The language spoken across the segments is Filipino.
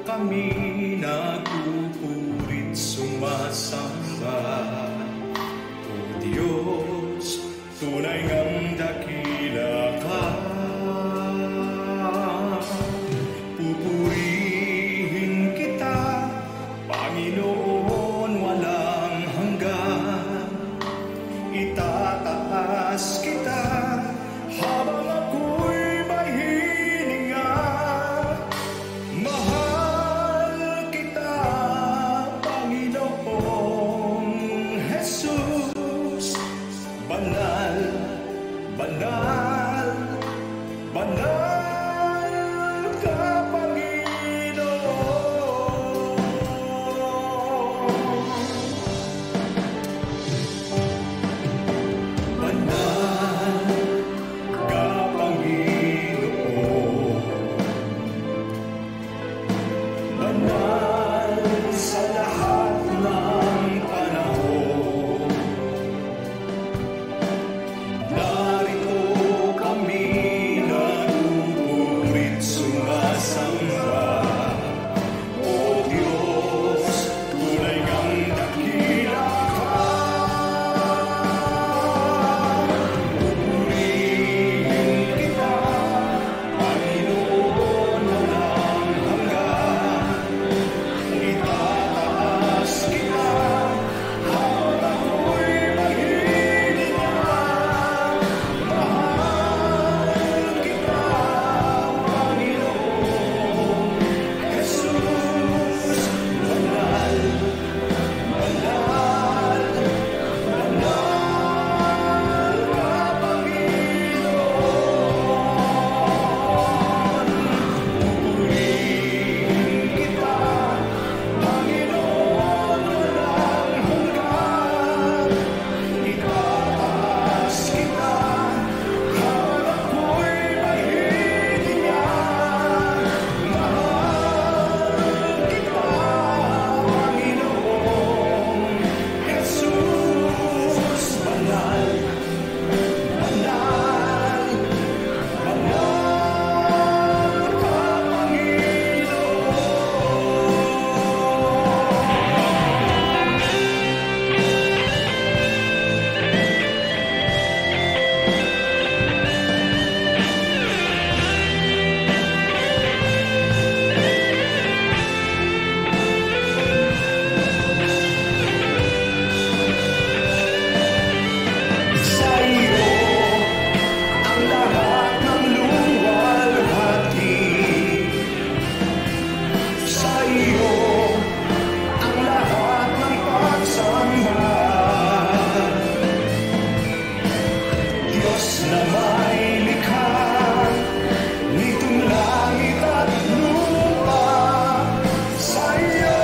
kami nagpupurit sumasamba. O Diyos, tunay ngang dakila ka. Pupurihin kita, Panginoon, walang hanggan. Itataas kita habang ako'y may hininga. Mahal kita, Panginoong Jesus. Banal, banal, banal ka, Panginoon. Banal ka, Panginoon. Banal sa lahat ng panahon. Narito kami nagpupurit sumasamba. O Diyos, tunay ngang dakila ka. Pupurihin kita, Panginoon, walang hanggan. Itataas kita habang ako'y may hininga. Mahal kita, Panginoong Jesus. Banal, banal, banal ka, Panginoon. Pupurihin kita, Panginoon, walang hanggan. Itataas kita habang ako'y may hininga. Mahal kita, Panginoong Jesus. Banal, banal, banal ka, Sa iyo ang lahat ng luwalhati. Sa iyo ang lahat ng pagsamba. Diyos na may likha nitong langit at lupa. Sa iyo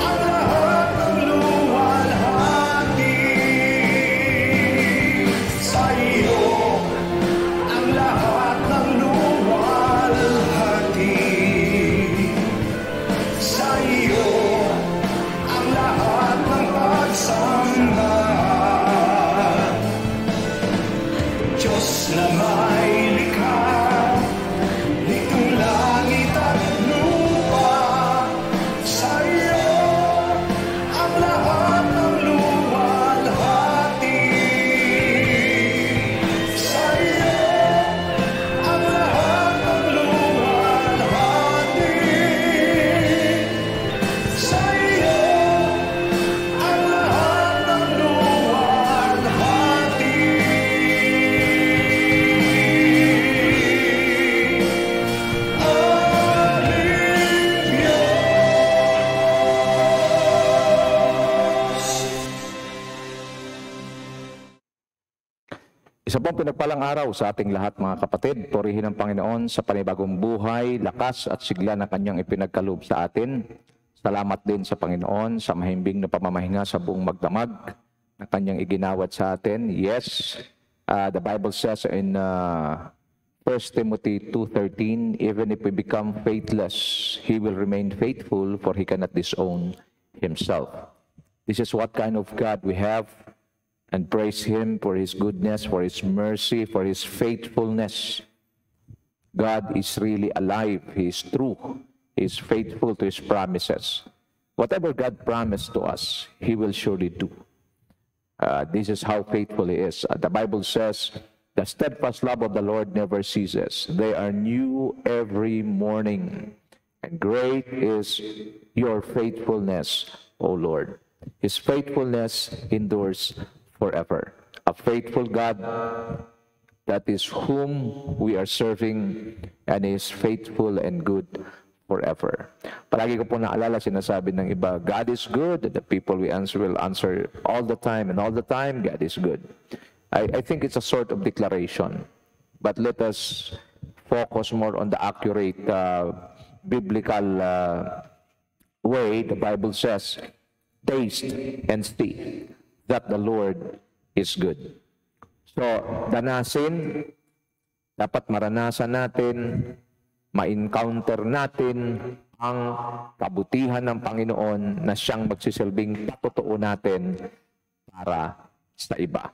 ang lahat ng luwalhati. Sa iyo ang lahat ng luwalhati. Sa iyo ang lahat ng pagsamba. Diyos na may likha nitong langit at lupa. Sa iyo ang lahat ng luwalhati. Sa iyo ang lahat ng luwalhati. Sa iyo ang lahat ng luwalhati. Isa pong pinagpalang araw sa ating lahat, mga kapatid. Purihin ang Panginoon sa panibagong buhay, lakas at sigla na kanyang ipinagkaloob sa atin. Salamat din sa Panginoon sa mahimbing na pamamahinga sa buong magdamag na kanyang iginawad sa atin. Yes, the Bible says in 1 Timothy 2:13, even if we become faithless, He will remain faithful, for He cannot disown Himself. This is what kind of God we have. And praise Him for His goodness, for His mercy, for His faithfulness. God is really alive. He is true. He is faithful to His promises. Whatever God promised to us, He will surely do. This is how faithful He is. The Bible says, the steadfast love of the Lord never ceases. They are new every morning. And great is your faithfulness, O Lord. His faithfulness endures forever. A faithful God, that is whom we are serving, and is faithful and good forever. Palagi ko po naalala, sinasabi ng iba, God is good. The people we answer will answer all the time, and all the time, God is good. I think it's a sort of declaration. But let us focus more on the accurate biblical way. The Bible says, taste and see that the Lord is good. So, dapat maranasan natin, ma-encounter natin ang kabutihan ng Panginoon na siyang magsisilbing patotoo natin para sa iba.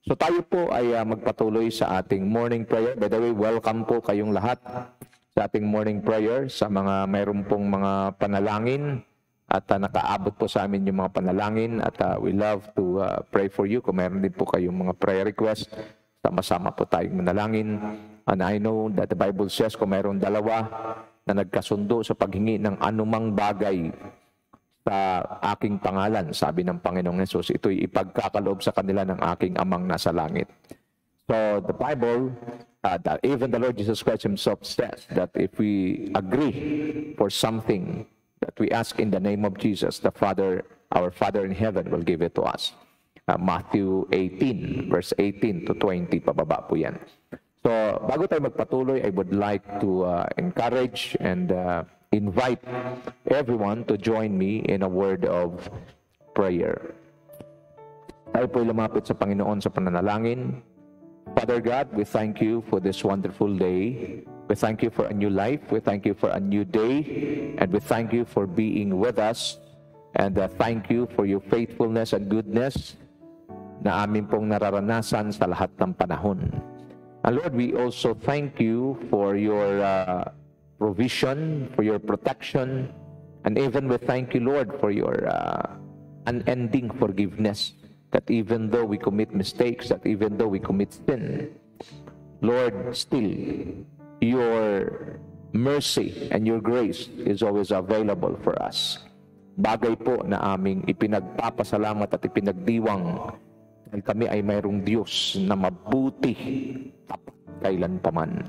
So tayo po ay magpatuloy sa ating morning prayer. By the way, welcome po kayong lahat sa ating morning prayer, sa mga mayroon pong mga panalangin at nakaabot po sa amin yung mga panalangin at we love to pray for you. Kung mayroon din po kayong mga prayer request, sama-sama po tayong manalangin. And I know that the Bible says kung mayroon dalawa na nagkasundo sa paghingi ng anumang bagay sa aking pangalan, sabi ng Panginoong Hesus, ito'y ipagkakaloob sa kanila ng aking amang nasa langit. So the Bible, that even the Lord Jesus Christ Himself says that if we agree for something that we ask in the name of Jesus, the Father, our Father in heaven will give it to us. Matthew 18, verse 18 to 20, pababa po yan. So bago tayo magpatuloy, I would like to encourage and invite everyone to join me in a word of prayer. Tayo po'y lumapit sa Panginoon sa pananalangin. Father God, we thank you for this wonderful day. We thank you for a new life. We thank you for a new day. And we thank you for being with us. And thank you for your faithfulness and goodness na amin pong nararanasan sa lahat ng panahon. And Lord, we also thank you for your provision, for your protection, and even we thank you, Lord, for your unending forgiveness, that even though we commit mistakes, that even though we commit sin, Lord, still your mercy and your grace is always available for us. Bagay po na aming ipinagpapasalamat at ipinagdiwang dahil kami ay mayroong Diyos na mabuti tapat kailanpaman.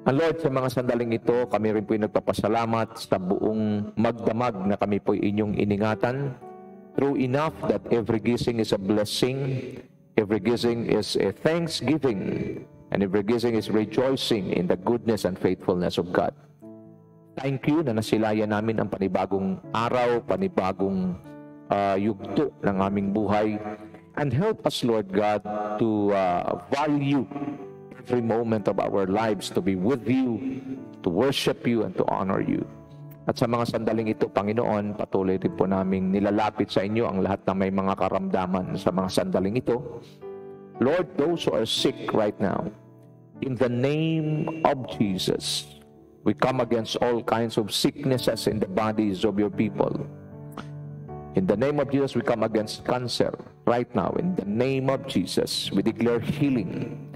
And Lord, sa mga sandaling ito, kami rin po'y nagpapasalamat sa buong magdamag na kami po'y inyong iningatan. True enough that every gising is a blessing, every gising is a thanksgiving, and every gising is rejoicing in the goodness and faithfulness of God. Thank you na nasilayan namin ang panibagong araw, panibagong yugto ng aming buhay. And help us, Lord God, to value every moment of our lives, to be with you, to worship you, and to honor you. At sa mga sandaling ito, Panginoon, patuloy rin po naming nilalapit sa inyo ang lahat na may mga karamdaman sa mga sandaling ito. Lord, those who are sick right now, in the name of Jesus, we come against all kinds of sicknesses in the bodies of your people. In the name of Jesus, we come against cancer right now. In the name of Jesus, we declare healing.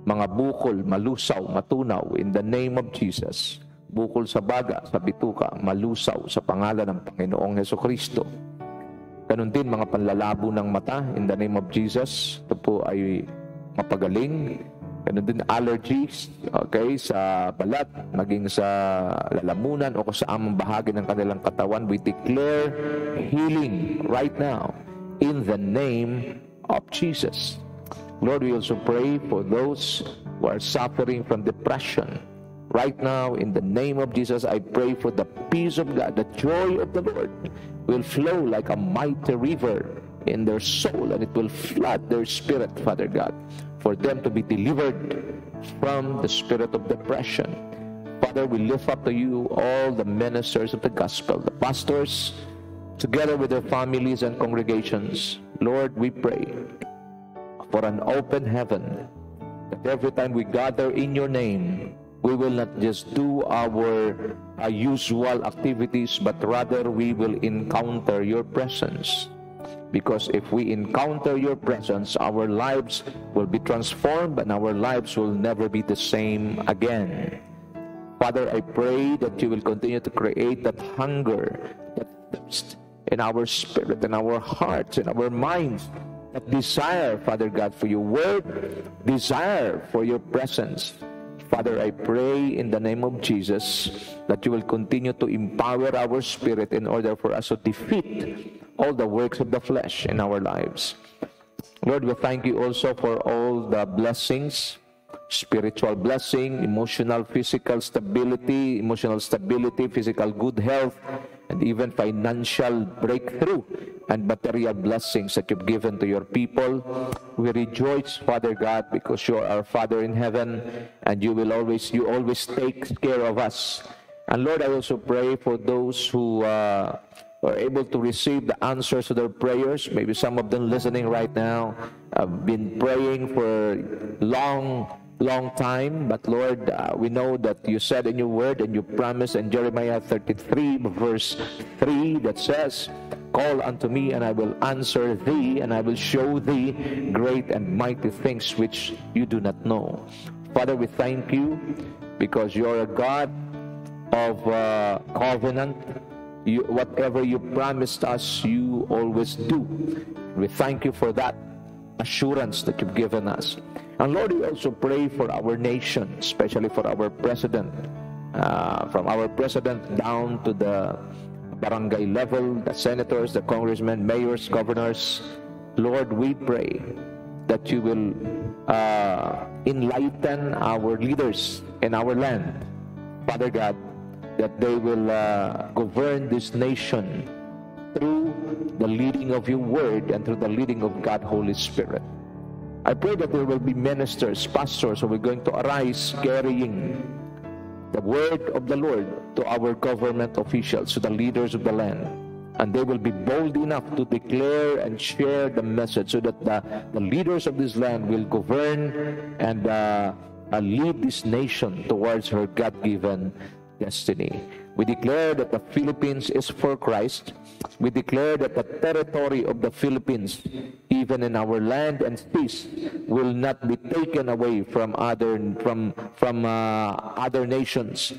Mga bukol, malusaw, matunaw, in the name of Jesus. Bukol sa baga, sa bituka, malusaw sa pangalan ng Panginoong Hesukristo. Ganun din mga panlalabo ng mata, in the name of Jesus. Ito po ay mapagaling. Ganun din allergies, okay, sa balat, maging sa lalamunan o kung saan bahagi ng kanilang katawan. We declare healing right now in the name of Jesus. Lord, we also pray for those who are suffering from depression. Right now, in the name of Jesus, I pray for the peace of God, the joy of the Lord will flow like a mighty river in their soul, and it will flood their spirit, Father God, for them to be delivered from the spirit of depression. Father, we lift up to you all the ministers of the gospel, the pastors, together with their families and congregations. Lord, we pray for an open heaven, that every time we gather in your name, we will not just do our usual activities, but rather we will encounter your presence. Because if we encounter your presence, our lives will be transformed and our lives will never be the same again. Father, I pray that you will continue to create that hunger, that thirst in our spirit, in our hearts, in our minds, that desire, Father God, for your word, desire for your presence. Father, I pray in the name of Jesus that you will continue to empower our spirit in order for us to defeat all the works of the flesh in our lives. Lord, we thank you also for all the blessings, spiritual blessing, emotional, physical stability, physical good health, and even financial breakthrough and material blessings that you've given to your people. We rejoice, Father God, because you are our Father in heaven, and you always take care of us. And Lord, I also pray for those who are able to receive the answers to their prayers. Maybe some of them listening right now have been praying for long time, but Lord, we know that you said in your word and you promised in Jeremiah 33 verse 3 that says, "Call unto me and I will answer thee, and I will show thee great and mighty things which you do not know." Father, we thank you because you're a God of covenant. Whatever you promised us, you always do. We thank you for that assurance that you've given us. And Lord, we also pray for our nation, especially for our president, from our president down to the barangay level, the senators, the congressmen, mayors, governors. Lord, we pray that you will enlighten our leaders in our land, Father God, that they will govern this nation through the leading of your word and through the leading of God, Holy Spirit. I pray that there will be ministers, pastors who are going to arise carrying the word of the Lord to our government officials, to the leaders of the land. And they will be bold enough to declare and share the message so that the leaders of this land will govern and lead this nation towards her God-given destiny. We declare that the Philippines is for Christ. We declare that the territory of the Philippines, even in our land and seas, will not be taken away from other nations,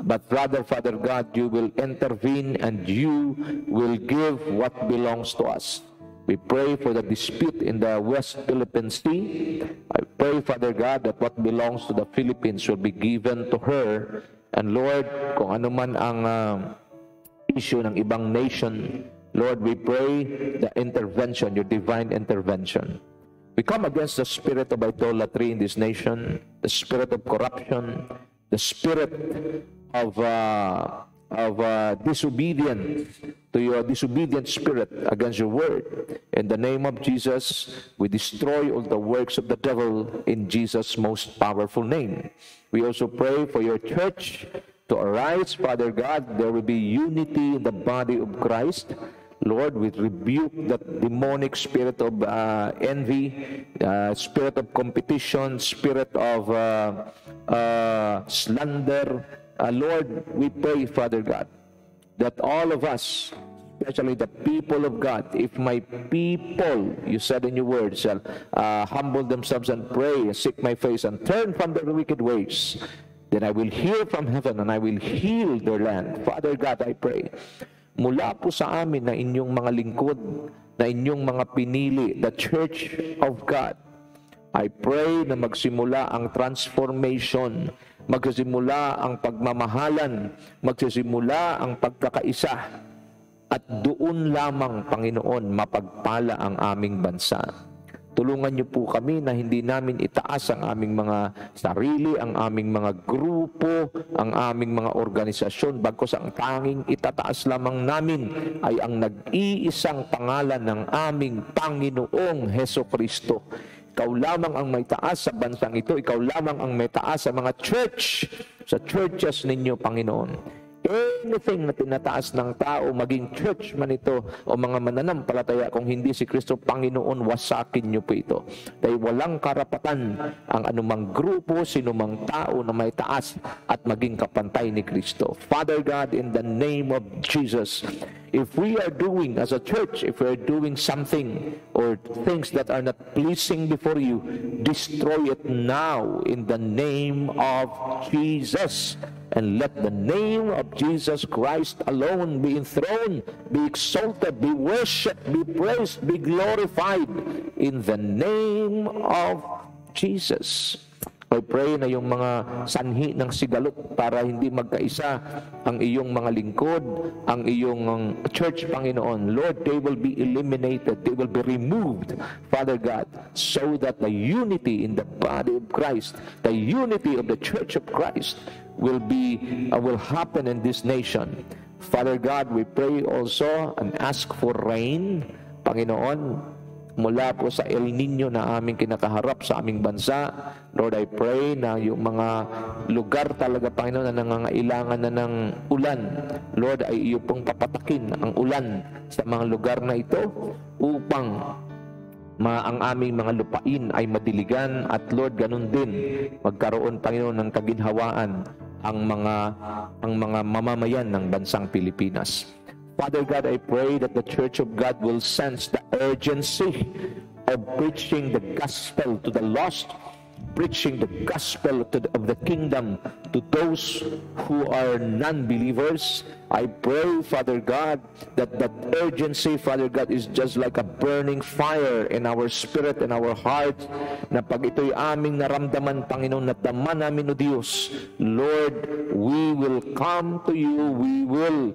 but rather, Father God, you will intervene and you will give what belongs to us. We pray for the dispute in the West Philippine Sea. I pray, Father God, that what belongs to the Philippines will be given to her. And Lord, kung ano man ang issue ng ibang nation, Lord, we pray the intervention, your divine intervention. We come against the spirit of idolatry in this nation, the spirit of corruption, the spirit of disobedience to your disobedient spirit against your word. In the name of Jesus, we destroy all the works of the devil in Jesus' most powerful name. We also pray for your church to arise, Father God. There will be unity in the body of Christ. Lord, we rebuke that demonic spirit of envy, spirit of competition, spirit of slander. Lord, we pray, Father God, that all of us, especially the people of God, if my people, you said in your word, shall humble themselves and pray, seek my face, and turn from their wicked ways, then I will hear from heaven and I will heal their land. Father God, I pray, mula po sa amin na inyong mga lingkod, na inyong mga pinili, the Church of God, I pray na magsimula ang transformation, magsisimula ang pagmamahalan, magsisimula ang pagkakaisa, at doon lamang, Panginoon, mapagpala ang aming bansa. Tulungan niyo po kami na hindi namin itaas ang aming mga sarili, ang aming mga grupo, ang aming mga organisasyon, bagkus ang tanging itataas lamang namin ay ang nag-iisang pangalan ng aming Panginoong Hesukristo. Ikaw lamang ang may taas sa bansang ito. Ikaw lamang ang may taas sa mga church, sa churches ninyo, Panginoon. anything na tinataas ng tao, maging church man ito o mga mananampalataya, kung hindi si Kristo Panginoon, wasakin niyo po ito. Dahil walang karapatan ang anumang grupo, sinumang tao na may taas at maging kapantay ni Kristo. Father God, in the name of Jesus, if we are doing as a church, if we are doing something or things that are not pleasing before you, destroy it now in the name of Jesus. And let the name of Jesus Christ alone be enthroned, be exalted, be worshipped, be praised, be glorified in the name of Jesus. I pray na yung mga sanhi ng sigalot para hindi magkaisa ang iyong mga lingkod, ang iyong church, Panginoon. Lord, they will be eliminated, they will be removed, Father God, so that the unity in the body of Christ, the unity of the church of Christ will happen in this nation. Father God, we pray also and ask for rain, Panginoon, mula po sa El Nino na aming kinakaharap sa aming bansa. Lord, I pray na yung mga lugar talaga, Panginoon, na nangangailangan na ng ulan, Lord, ay iyo pong papatakin ang ulan sa mga lugar na ito upang ang aming mga lupain ay madiligan at Lord, ganun din magkaroon, Panginoon, ng kaginhawaan ang mga mamamayan ng bansang Pilipinas. Father God, I pray that the Church of God will sense the urgency of preaching the gospel to the lost, preaching the gospel of the kingdom to those who are non-believers. I pray, Father God, that urgency, Father God, is just like a burning fire in our spirit and our heart, na pag ito'y aming naramdaman, Panginoon, na dama namin, O Diyos, Lord, we will come to you, we will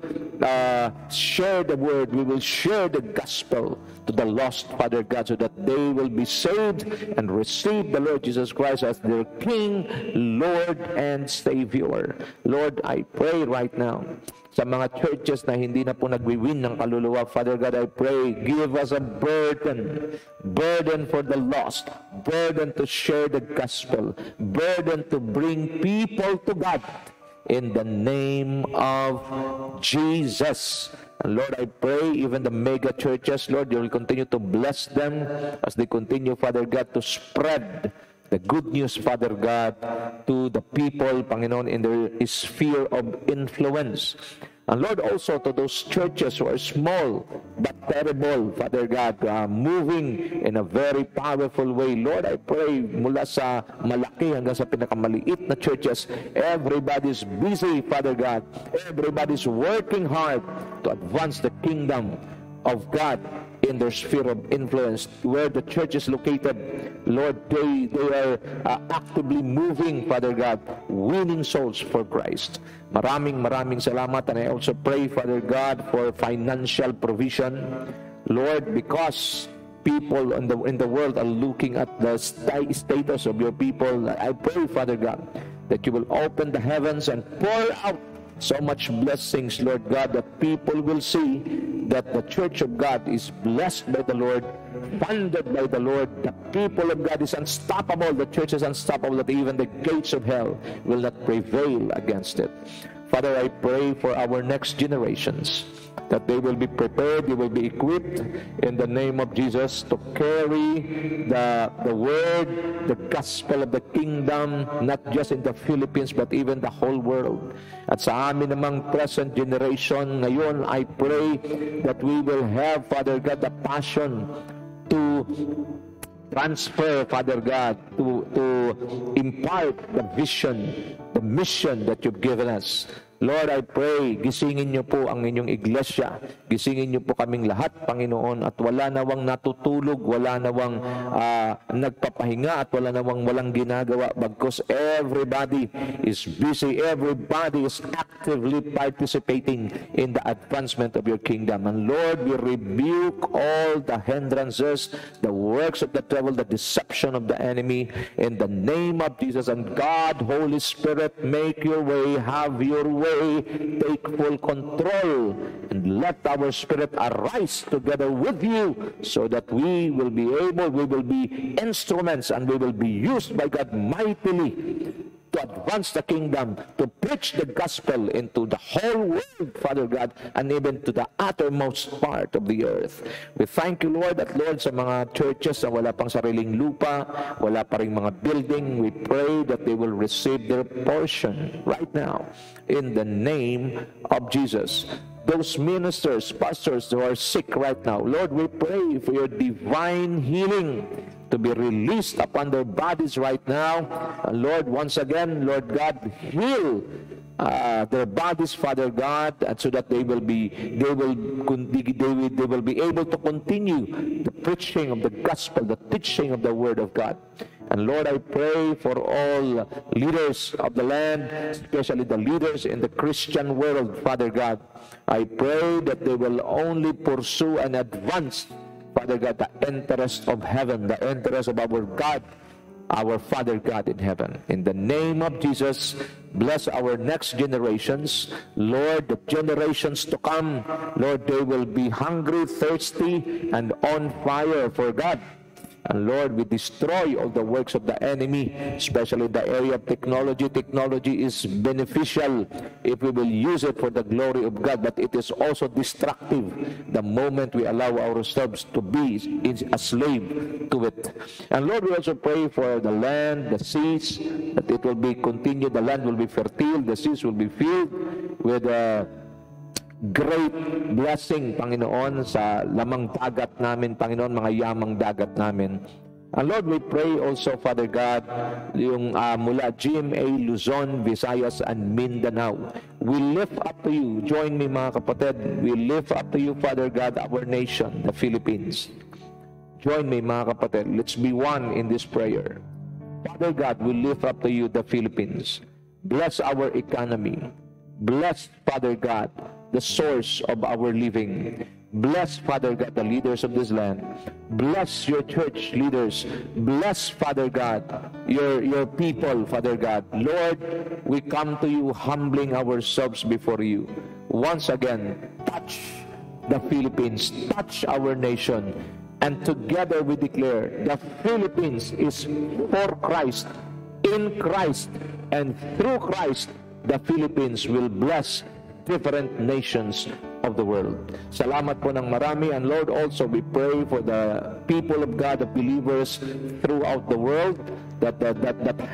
share the word, we will share the gospel to the lost, Father God, so that they will be saved and receive the Lord Jesus Christ as their King, Lord, and Savior. Lord, I pray right now sa mga churches na hindi na po nagwiwin ng kaluluwa, Father God, I pray, give us a burden for the lost, burden to share the gospel, burden to bring people to God in the name of Jesus. And Lord, I pray even the mega churches, Lord, you will continue to bless them as they continue, Father God, to spread the good news, Father God, to the people, Panginoon, in their sphere of influence. And Lord, also to those churches who are small but terrible, Father God, moving in a very powerful way. Lord, I pray mula sa malaki hanggang sa pinakamaliit na churches, everybody's busy, Father God. Everybody's working hard to advance the kingdom of God in their sphere of influence. Where the church is located, Lord, they are actively moving, Father God, winning souls for Christ. Maraming salamat. And I also pray, Father God, for financial provision, Lord, because people in the world are looking at the status of your people. I pray, Father God, that you will open the heavens and pour out so much blessings, Lord God, that people will see that the Church of God is blessed by the Lord, funded by the Lord. The people of God is unstoppable. The church is unstoppable, that even the gates of hell will not prevail against it. Father, I pray for our next generations, that they will be prepared, they will be equipped in the name of Jesus to carry the word, the gospel of the kingdom, not just in the Philippines, but even the whole world. At sa amin namang present generation ngayon, I pray that we will have, Father God, the passion to transfer, Father God, to impart the vision, the mission that you've given us. Lord, I pray, gisingin niyo po ang inyong iglesia. Gisingin niyo po kaming lahat, Panginoon, at wala nawang natutulog, wala nawang nagpapahinga, at wala nawang walang ginagawa. Bagkus everybody is busy, everybody is actively participating in the advancement of your kingdom. And Lord, we rebuke all the hindrances, the works of the devil, the deception of the enemy, in the name of Jesus. And God, Holy Spirit, make your way, have your way. Take full control and let our spirit arise together with you, so that we will be instruments, and we will be used by God mightily to advance the kingdom, to preach the gospel into the whole world, Father God, and even to the uttermost part of the earth. We thank you, Lord, at Lord, sa mga churches na wala pang sariling lupa, wala pa ring mga building, we pray that they will receive their portion right now in the name of Jesus. Those ministers, pastors who are sick right now, Lord, we pray for your divine healing to be released upon their bodies right now. Lord, once again, Lord God, heal their bodies, Father God, and so that they will be able to continue the preaching of the gospel, the teaching of the word of God. And Lord, I pray for all leaders of the land, especially the leaders in the Christian world, Father God. I pray that they will only pursue and advance, Father God, the interest of heaven, the interest of our God, our Father God in heaven. In the name of Jesus, bless our next generations. Lord, the generations to come, Lord, they will be hungry, thirsty, and on fire for God. And Lord, we destroy all the works of the enemy, especially in the area of technology. Technology is beneficial if we will use it for the glory of God, but it is also destructive the moment we allow ourselves to be a slave to it. And Lord, we also pray for the land, the seas, that it will be continued, the land will be fertile, the seas will be filled with great blessing, Panginoon, sa lamang dagat namin, Panginoon, mga yamang dagat namin. And Lord, we pray also, Father God, yung mula GMA, Luzon, Visayas, and Mindanao. We lift up to you, join me mga kapatid, we lift up to you, Father God, our nation, the Philippines. Join me mga kapatid, let's be one in this prayer. Father God, we lift up to you the Philippines. Bless our economy. Bless, Father God, the source of our living. Bless, Father God, the leaders of this land. Bless your church leaders. Bless, Father God, your people, Father God. Lord, we come to you humbling ourselves before you. Once again, touch the Philippines, touch our nation, and together we declare the Philippines is for Christ, in Christ, and through Christ, the Philippines will bless different nations of the world. Salamat po ng marami. And Lord, also we pray for the people of God, the believers throughout the world, that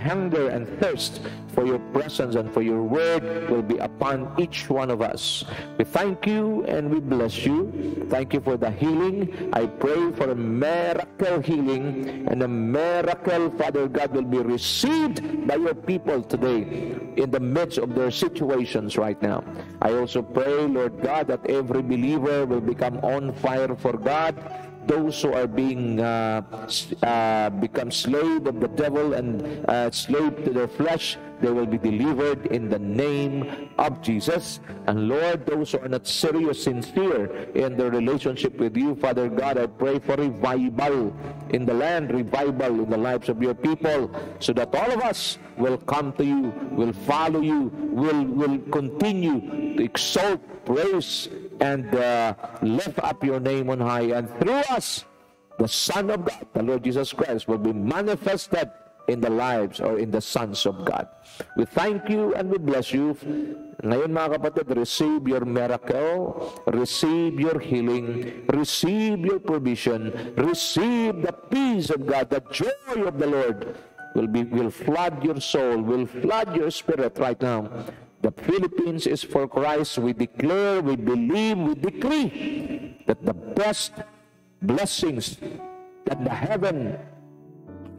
hunger and thirst for your presence and for your word will be upon each one of us. We thank you and we bless you. Thank you for the healing. I pray for a miracle healing, and a miracle, Father God, will be received by your people today in the midst of their situations right now. I also pray, Lord God, that every believer will become on fire for God. Those who are being become slave of the devil and slave to their flesh, they will be delivered in the name of Jesus. And Lord, those who are not serious, sincere in their relationship with you, Father God, I pray for revival in the land, revival in the lives of your people, so that all of us will come to you, will follow you, will continue to exalt, praise, and lift up your name on high. And through us, the Son of God, the Lord Jesus Christ, will be manifested in the lives or in the sons of God. We thank you and we bless you. Ngayon mga kapatid, receive your miracle, receive your healing, receive your provision, receive the peace of God, the joy of the Lord will flood your soul, will flood your spirit right now. The Philippines is for Christ. We declare, we believe, we decree that the best blessings that the heaven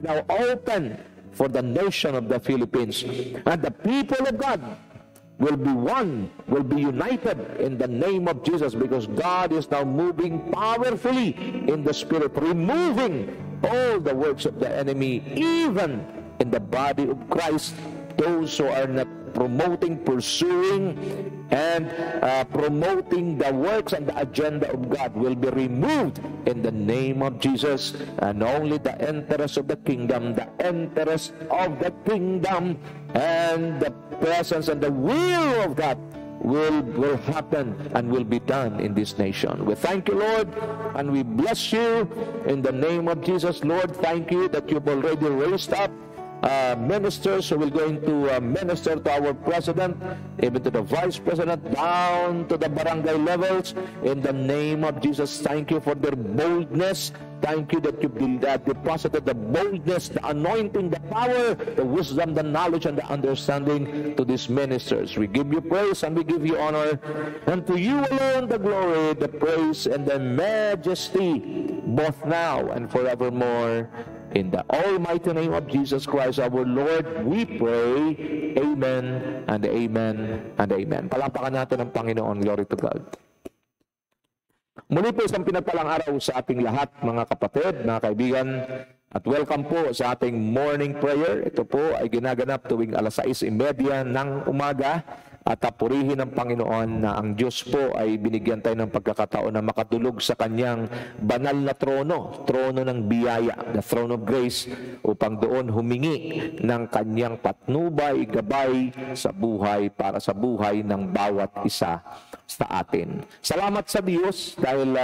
now open for the nation of the Philippines, and the people of God will be one, will be united in the name of Jesus, because God is now moving powerfully in the Spirit, removing all the works of the enemy, even in the body of Christ. Those who are not promoting, pursuing, and promoting the works and the agenda of God will be removed in the name of Jesus. And only the interest of the kingdom, the interest of the kingdom, and the presence and the will of God will happen and will be done in this nation. We thank you, Lord, and we bless you in the name of Jesus. Lord, thank you that you've already raised up ministers who will going to minister to our president, even to the vice president, down to the barangay levels. In the name of Jesus, thank you for their boldness. Thank you that you deposited the boldness, the anointing, the power, the wisdom, the knowledge, and the understanding to these ministers. We give you praise and we give you honor. And to you alone the glory, the praise, and the majesty, both now and forevermore. In the almighty name of Jesus Christ, our Lord, we pray. Amen and amen and amen. Palapakan natin ang Panginoon. Glory to God. Muli po isang pinagpalang araw sa ating lahat, mga kapatid, mga kaibigan, at welcome po sa ating morning prayer. Ito po ay ginaganap tuwing alas 6:30 ng umaga. At purihin ng Panginoon na ang Diyos po ay binigyan tayo ng pagkakataon na makatulog sa Kanyang banal na trono, trono ng biyaya, the throne of grace, upang doon humingi ng Kanyang patnubay, gabay sa buhay, para sa buhay ng bawat isa sa atin. Salamat sa Diyos dahil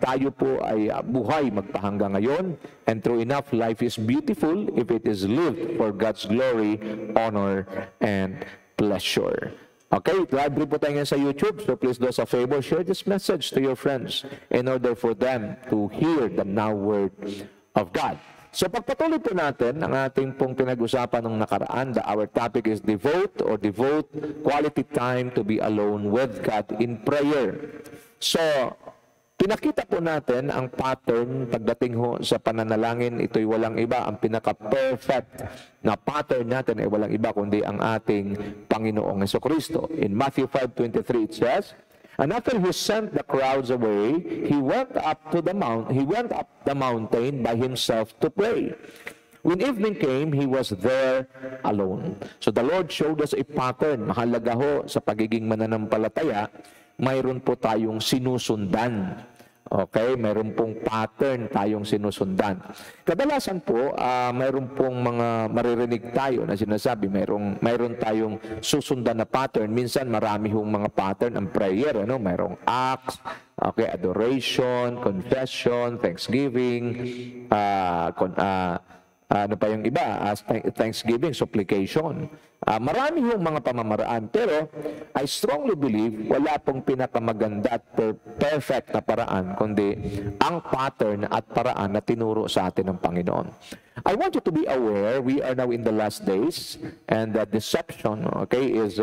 tayo po ay buhay magpahanggang ngayon, and true enough, life is beautiful if it is lived for God's glory, honor, and pleasure. Okay, live po tayo ngayon sa YouTube, so please do us a favor, share this message to your friends in order for them to hear the now word of God. So pagpatuloy po natin ang ating pong pinag-usapan nung nakaraan, our topic is devote quality time to be alone with God in prayer. So, pinakita po natin ang pattern pagdating ho sa pananalangin. Ito'y walang iba. Ang pinaka-perfect na pattern natin ay walang iba kundi ang ating Panginoong Jesucristo. In Matthew 5:23 it says, "And after he sent the crowds away, he went up the mountain by himself to pray. When evening came, he was there alone." So the Lord showed us a pattern. Mahalaga ho sa pagiging mananampalataya, mayroon po tayong sinusundan. Okay, mayroon pong pattern tayong sinusundan. Kadalasan po, mayroon pong mga maririnig tayo na sinasabi, mayroon tayong susundan na pattern. Minsan marami hong mga pattern ang prayer, mayroong acts, okay, adoration, confession, thanksgiving, ano pa yung iba, thanksgiving, supplication. Marami yung mga pamamaraan, pero I strongly believe wala pong pinakamaganda at perfect na paraan, kundi ang pattern at paraan na tinuro sa atin ng Panginoon. I want you to be aware, we are now in the last days, and the deception, okay, is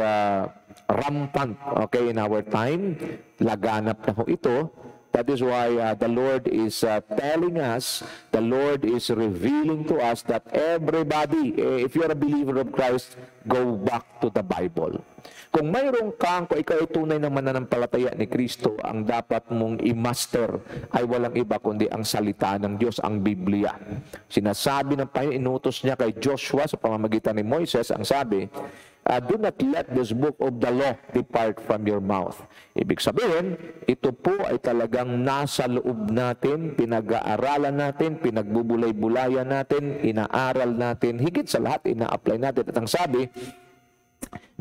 rampant, okay, in our time. Laganap na ho ito. That is why the Lord is telling us, the Lord is revealing to us that everybody, if you're a believer of Christ, go back to the Bible. Kung mayroong kang, kung ikaw ay tunay na mananampalataya ni Kristo, ang dapat mong i-master ay walang iba kundi ang salita ng Diyos, ang Biblia. Sinasabi ng Panginoon, inutos niya kay Joshua sa pamamagitan ni Moises, ang sabi, do not let this book of the law depart from your mouth. Ibig sabihin, ito po ay talagang nasa loob natin, pinag-aaralan natin, pinagbubulay-bulayan natin, inaaral natin, higit sa lahat, ina-apply natin. At ang sabi,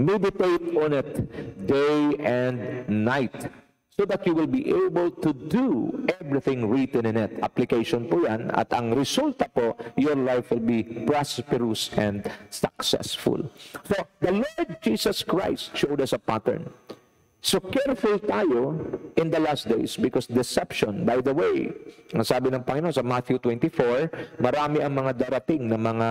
meditate on it day and night, so that you will be able to do everything written in it. Application po yan. At ang resulta po, your life will be prosperous and successful. So, the Lord Jesus Christ showed us a pattern. So, careful tayo in the last days because deception, by the way, ang sabi ng Panginoon sa Matthew 24, marami ang mga darating na mga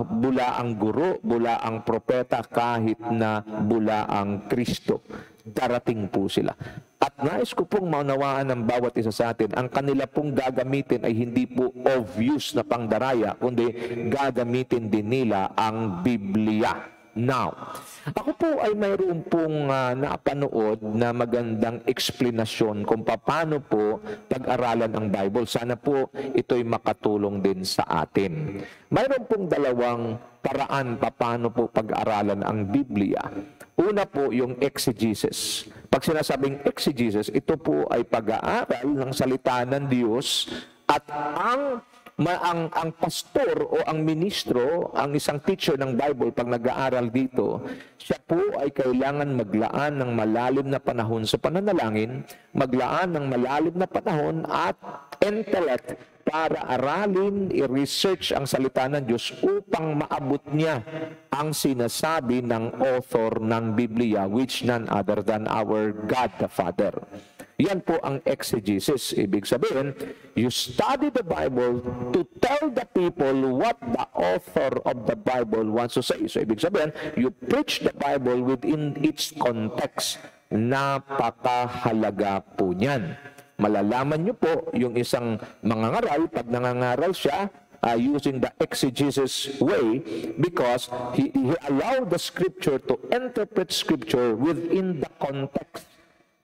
bulaang guro, bulaang propeta, kahit na bulaang Kristo. Darating po sila. At nais ko pong maunawaan ng bawat isa sa atin, ang kanila pong gagamitin ay hindi po obvious na pangdaraya, kundi gagamitin din nila ang Biblia. Now, ako po ay mayroon pong napanood na magandang eksplanasyon kung paano po pag-aralan ang Bible. Sana po ito'y makatulong din sa atin. Mayroon pong dalawang paraan paano po pag-aralan ang Biblia. Una po yung exegesis. Pag sinasabing exegesis, ito po ay pag-aaral ng salita ng Diyos at ang pastor o ang ministro, ang isang teacher ng Bible, pag nag-aaral dito, siya po ay kailangan maglaan ng malalim na panahon sa pananalangin, maglaan ng malalim na panahon at intellect para aralin, i-research ang salita ng Diyos upang maabot niya ang sinasabi ng author ng Biblia, which none other than our God the Father. Yan po ang exegesis. Ibig sabihin, you study the Bible to tell the people what the author of the Bible wants to say. So ibig sabihin, you preach the Bible within its context. Napakahalaga po niyan. Malalaman nyo po yung isang mangangaral, pag nangangaral siya, using the exegesis way, because he allowed the Scripture to interpret Scripture within the context.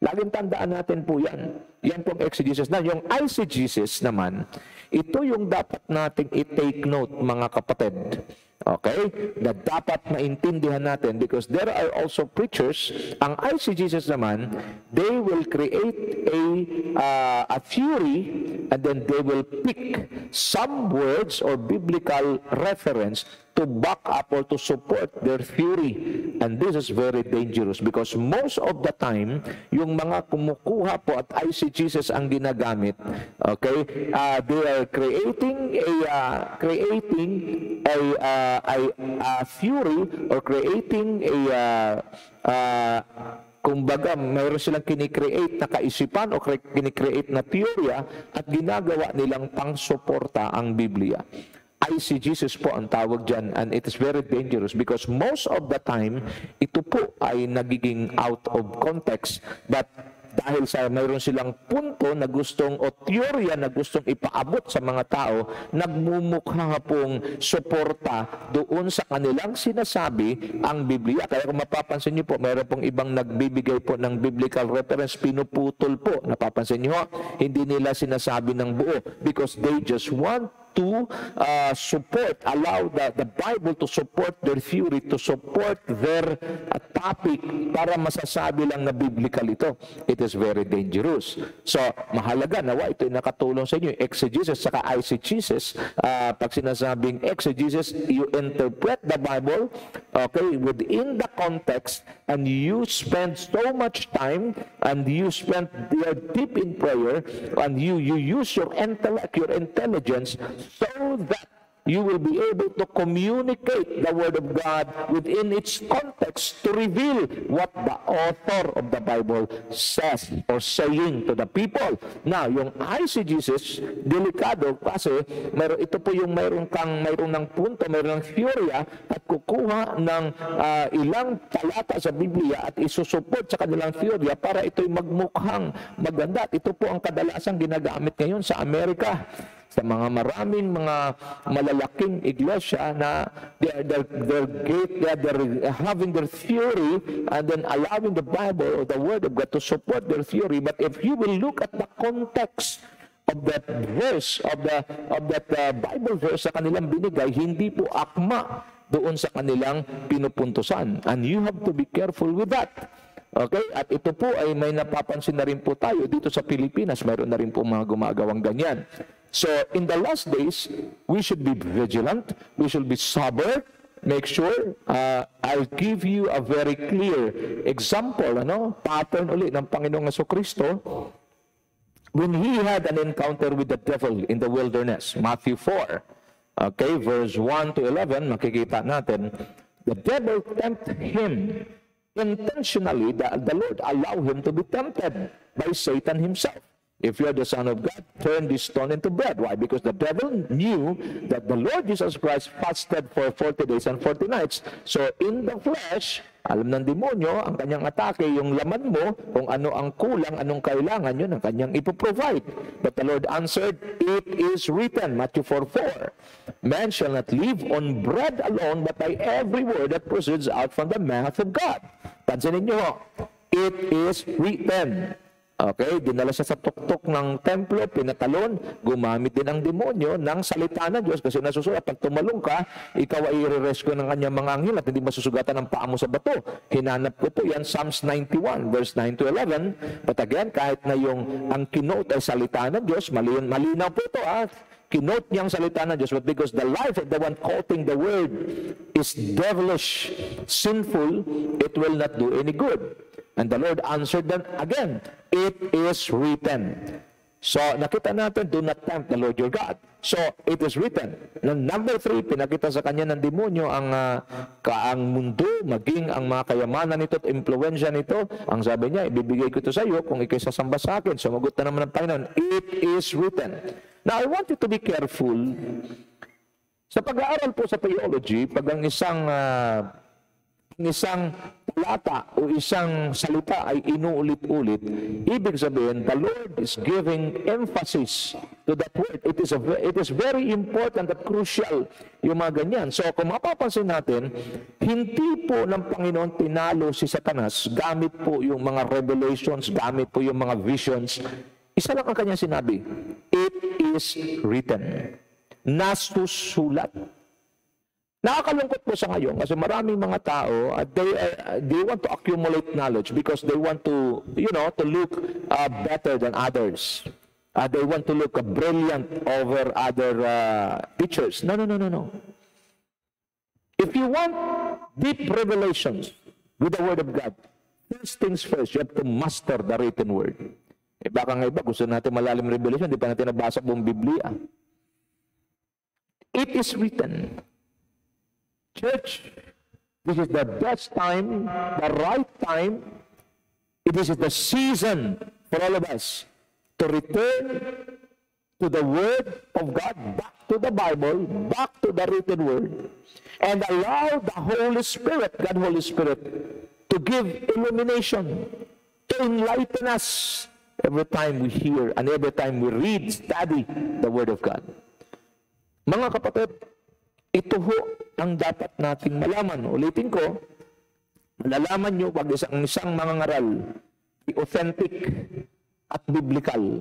Laging tandaan natin po yan. Yan pong exegesis na. Yung eisegesis naman, ito yung dapat nating i-take note, mga kapatid. Okay? Na dapat maintindihan natin, because there are also preachers, ang eisegesis naman, they will create a theory, and then they will pick some words or biblical reference to back up or to support their theory. And this is very dangerous because most of the time, yung mga kumukuha po at eisegesis ang ginagamit, okay, they are creating a theory or creating kumbaga, mayroon silang kinikreate na kaisipan o kinikreate na teorya at ginagawa nilang pang-suporta ang Biblia. Eisegesis po ang tawag dyan, and it is very dangerous because most of the time, ito po ay nagiging out of context. But dahil sa mayroon silang punto na gustong o teorya na gustong ipaabot sa mga tao, nagmumukha pong suporta doon sa kanilang sinasabi ang Biblia. Kaya kung mapapansin niyo po, mayroon pong ibang nagbibigay po ng biblical reference, pinuputol po. Napapansin niyo, hindi nila sinasabi ng buo because they just want to allow the Bible to support their theory, to support their topic para masasabi lang na biblical ito. It is very dangerous. So, mahalaga nawa ito ay nakatulong sa inyo. Exegesis saka eisegesis. Pag sinasabing exegesis, you interpret the Bible, okay, within the context, and you spend so much time, and you spend deep in prayer, and you use your intellect, your intelligence, so that you will be able to communicate the Word of God within its context to reveal what the author of the Bible says or saying to the people. Now, yung eisegesis, delikado kasi ito po yung mayroon ng punto, mayroon ng theorya at kukuha ng ilang talata sa Biblia at isusuport sa kanilang theorya para ito'y magmukhang maganda. At ito po ang kadalasang ginagamit ngayon sa Amerika. Sa mga maraming mga malalaking iglesia na they're having their theory and then allowing the Bible or the Word of God to support their theory. But if you will look at the context of that verse, of that Bible verse sa kanilang binigay, hindi po akma doon sa kanilang pinupuntusan. And you have to be careful with that. Okay? At ito po ay may napapansin na rin po tayo dito sa Pilipinas. Mayroon na rin po mga gumagawang ganyan. So, in the last days, we should be vigilant. We should be sober. Make sure, I'll give you a very clear example, pattern ulit ng Panginoong Jesucristo. When he had an encounter with the devil in the wilderness, Matthew 4, okay, verse 1 to 11, makikita natin, the devil tempted him intentionally. The Lord allowed him to be tempted by Satan himself. If you are the Son of God, turn this stone into bread. Why? Because the devil knew that the Lord Jesus Christ fasted for 40 days and 40 nights. So in the flesh, alam ng demonyo, ang kanyang atake, yung laman mo, kung ano ang kulang, anong kailangan, yun ang kanyang ipoprovide. But the Lord answered, it is written, Matthew 4:4, man shall not live on bread alone, but by every word that proceeds out from the mouth of God. Pansinin nyo, it is written. Okay, dinala siya sa tuktok ng templo, pinatalon, gumamit din ang demonyo ng salita ng Diyos kasi nasusulat, pag tumalong ka, ikaw ay i-rescue ng kanyang mga anghel at hindi masusugatan ang paa mo sa bato. Hinanap ko po yan, Psalms 91, verse 9 to 11. But again, kahit na ang kinote ay salita ng Diyos, malinaw po ito, kinote niya ang salita ng Diyos, but because the life of the one quoting the word is devilish, sinful, it will not do any good. And the Lord answered them again, it is written. So, nakita natin, do not tempt the Lord your God. So, it is written. Number 3, pinakita sa kanya ng demonyo ang mundo, maging ang mga kayamanan nito at impluensya nito. Ang sabi niya, ibibigay ko ito sa iyo kung ikay sasamba sa akin. Sumagot na naman ng Panginoon, it is written. Now, I want you to be careful. Sa pag-aaral po sa theology, pag ang isang talata o isang salita ay inuulit-ulit, ibig sabihin, the Lord is giving emphasis to that word. It is very important at crucial yung mga ganyan. So, kung mapapansin natin, hindi po ng Panginoon tinalo si Satanas gamit po yung mga revelations, gamit po yung mga visions. Isa lang ang kanya sinabi, it is written. Nasusulat. Nakakalungkot po sa ngayon kasi maraming mga tao, they want to accumulate knowledge because they want to, to look better than others. They want to look brilliant over other teachers. No. If you want deep revelations with the Word of God, first things first, you have to master the written Word. Baka nga iba, gusto natin malalim revelation, di pa natin nabasa buong Biblia. It is written. Church, this is the best time, the right time. This is the season for all of us to return to the Word of God, back to the Bible, back to the written Word, and allow the Holy Spirit, God Holy Spirit, to give illumination, to enlighten us every time we hear and every time we read, study the Word of God. Mga kapatid, ito ho ang dapat nating malaman. Ulitin ko, malalaman nyo pag isang mangangaral, authentic at biblical.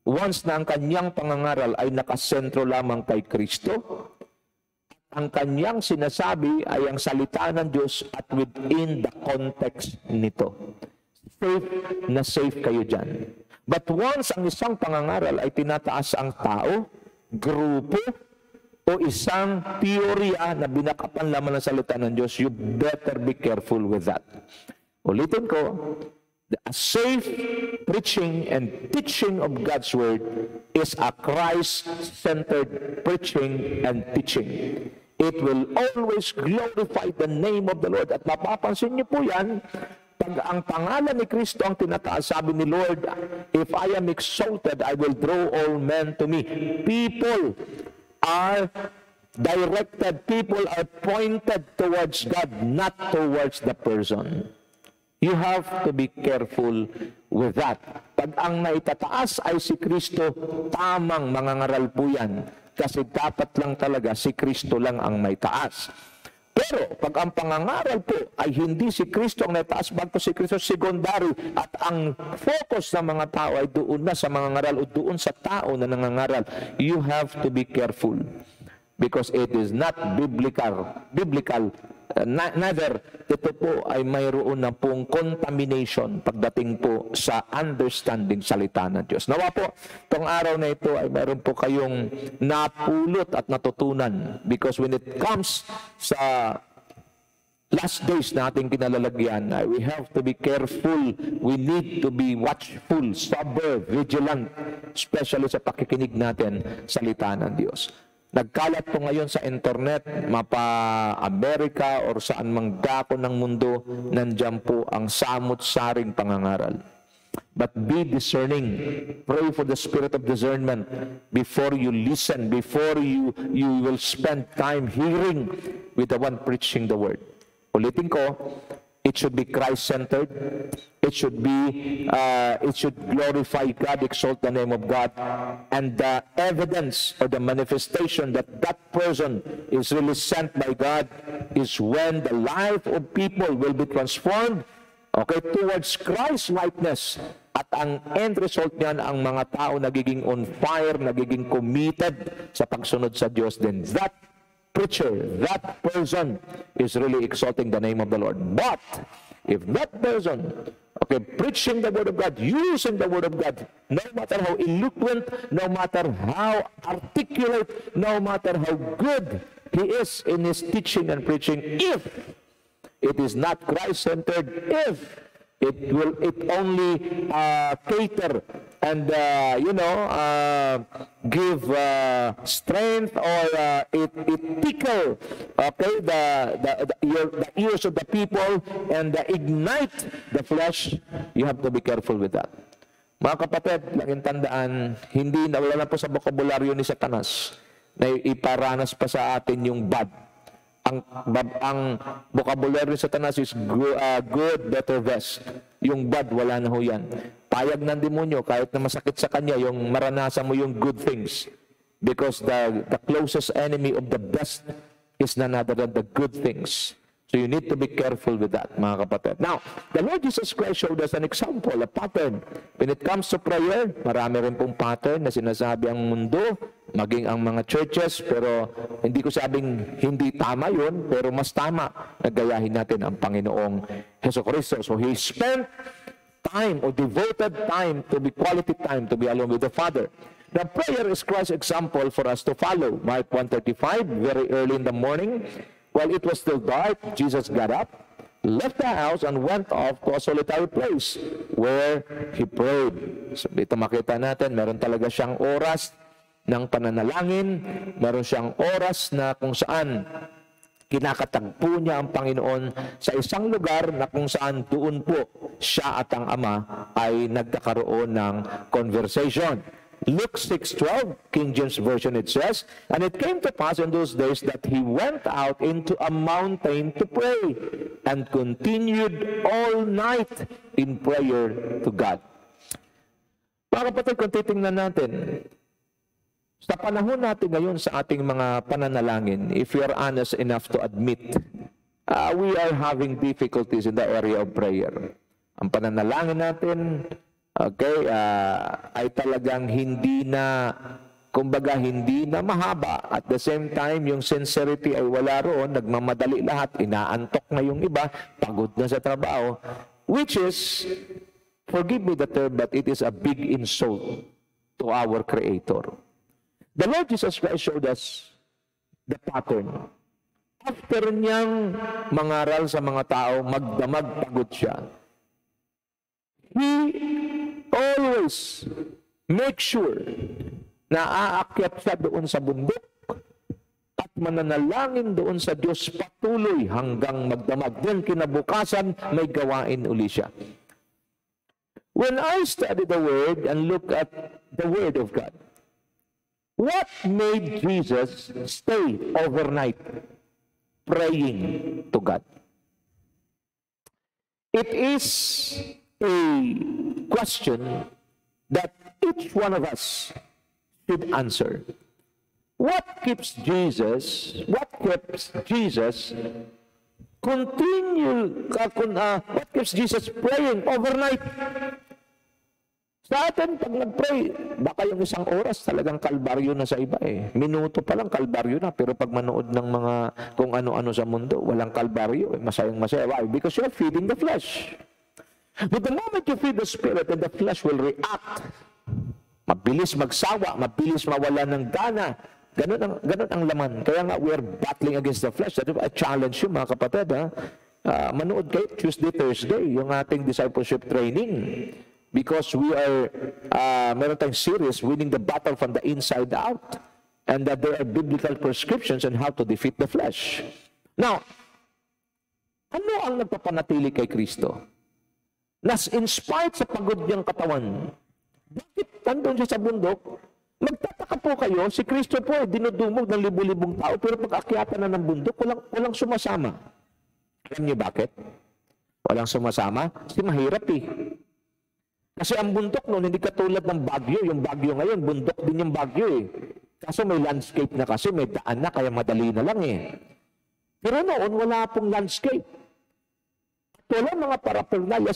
Once na ang kanyang pangangaral ay nakasentro lamang kay Kristo, ang kanyang sinasabi ay ang salita ng Diyos at within the context nito. Safe kayo dyan. But once ang isang pangangaral ay tinataas ang tao, grupo, o isang teorya na binakapan lamang ng salita ng Diyos, you better be careful with that. Ulitin ko, a safe preaching and teaching of God's Word is a Christ-centered preaching and teaching. It will always glorify the name of the Lord. At mapapansin niyo po yan, pag ang pangalan ni Kristo ang tinataas, sabi ni Lord, if I am exalted, I will draw all men to me. People are directed, people are pointed towards God, not towards the person. You have to be careful with that. Pag ang naitataas ay si Kristo, tamang mangangaral po yan. Kasi dapat lang talaga si Kristo lang ang may taas. Pero pag ang pangangaral po ay hindi si Kristo ang naitaas, bagko si Kristo secondary, at ang focus ng mga tao ay doon na sa mangangaral o doon sa tao na nangangaral, you have to be careful. Because it is not biblical. Neither ito po ay mayroon na pong contamination pagdating po sa understanding salita ng Diyos. Nawa po, itong araw na ito ay mayroon po kayong napulot at natutunan. Because when it comes sa last days na ating kinalalagyan, we have to be careful. We need to be watchful, sober, vigilant, especially sa pakikinig natin salita ng Diyos. Nagkalat po ngayon sa internet, mapa-Amerika or saan mang dako ng mundo, nandiyan po ang samot-saring pangangaral. But be discerning. Pray for the spirit of discernment before you listen, before you will spend time hearing with the one preaching the word. Ulitin ko, it should be Christ-centered. It should glorify God, exalt the name of God. And the evidence or the manifestation that that person is really sent by God is when the life of people will be transformed, towards Christ-likeness. At ang end result niyan, ang mga tao nagiging on fire, nagiging committed sa pagsunod sa Diyos. Then that preacher, that person is really exalting the name of the Lord. But if that person, preaching the Word of God, using the Word of God, no matter how eloquent, no matter how articulate, no matter how good he is in his teaching and preaching, if it is not Christ-centered, if It only cater and give strength, or it tickle, okay, the ears of the people, and ignite the flesh. You have to be careful with that. Mga kapatid, laging tandaan, wala na po sa bokabularyo ni Satanas na iparanas pa sa atin yung bad. Ang bokabularyo ni Satanas is good, better, best. Yung bad, wala na ho yan. Payag ng demonyo, kahit na masakit sa kanya, yung maranasan mo yung good things. Because the closest enemy of the best is none other than the good things. So you need to be careful with that, mga kapatid. Now, the Lord Jesus Christ showed us an example, a pattern. When it comes to prayer, marami rin pong pattern na sinasabi ang mundo, maging ang mga churches, pero hindi ko sabing hindi tama yun, pero mas tama na gayahin natin ang Panginoong Jesucristo. So He spent time or devoted time to be quality time to be alone with the Father. The prayer is Christ's example for us to follow. Mark 1:35, very early in the morning, while it was still dark, Jesus got up, left the house, and went off to a solitary place where He prayed. So dito makita natin, meron talaga siyang oras ng pananalangin, meron siyang oras na kung saan kinakatagpo niya ang Panginoon sa isang lugar na kung saan doon po siya at ang Ama ay nagkakaroon ng conversation. Luke 6:12, King James Version, it says, "And it came to pass in those days that He went out into a mountain to pray, and continued all night in prayer to God." Mga kapatid, kung titingnan natin, sa panahon natin ngayon sa ating mga pananalangin, if we are honest enough to admit, we are having difficulties in the area of prayer. Ang pananalangin natin, okay, ay talagang hindi na, kumbaga, hindi na mahaba. At the same time, yung sincerity ay wala roon, nagmamadali lahat, inaantok na yung iba, pagod na sa trabaho, which is, forgive me the term, but it is a big insult to our Creator. The Lord Jesus Christ showed us the pattern. After niyang mangaral sa mga tao, magdamag, pagod siya, He always make sure na aakyat siya doon sa bundok at mananalangin doon sa Diyos patuloy hanggang magdamag. Then kinabukasan, may gawain uli siya. When I study the Word and look at the Word of God, what made Jesus stay overnight praying to God? It is a question that each one of us should answer. What keeps Jesus praying overnight? Sa atin, pag nag-pray, baka yung isang oras talagang kalbaryo na sa iba eh. Minuto pa lang kalbaryo na, pero pag manood ng mga kung ano-ano sa mundo, walang kalbaryo, masayang-masaya. Why? Because you're feeding the flesh. But the moment you feed the spirit, and the flesh will react. Mabilis magsawa, mabilis mawala ng gana. Ganun ang laman. Kaya nga, we are battling against the flesh. That's why I challenge you, mga kapatid. Manood kayo Tuesday, Thursday, yung ating discipleship training. Because we are, meron tayong series, Winning the Battle from the Inside Out. And that there are biblical prescriptions on how to defeat the flesh. Now, ano ang nagpapanatili kay Kristo? Nas in spite sa pagod niyang katawan, bakit nandun siya sa bundok? Magtataka po kayo, si Kristo po dinudumog ng libu-libong tao, pero pag akyatan na ng bundok, walang sumasama. Alam niyo bakit? Walang sumasama? Kasi mahirap eh. Kasi ang bundok noon, hindi katulad ng Bagyo. Yung Bagyo ngayon, bundok din yung Bagyo eh. Kaso may landscape na kasi, may daan na, kaya madali na lang eh. Pero noon, wala pong landscape. Wala mga paraphernalia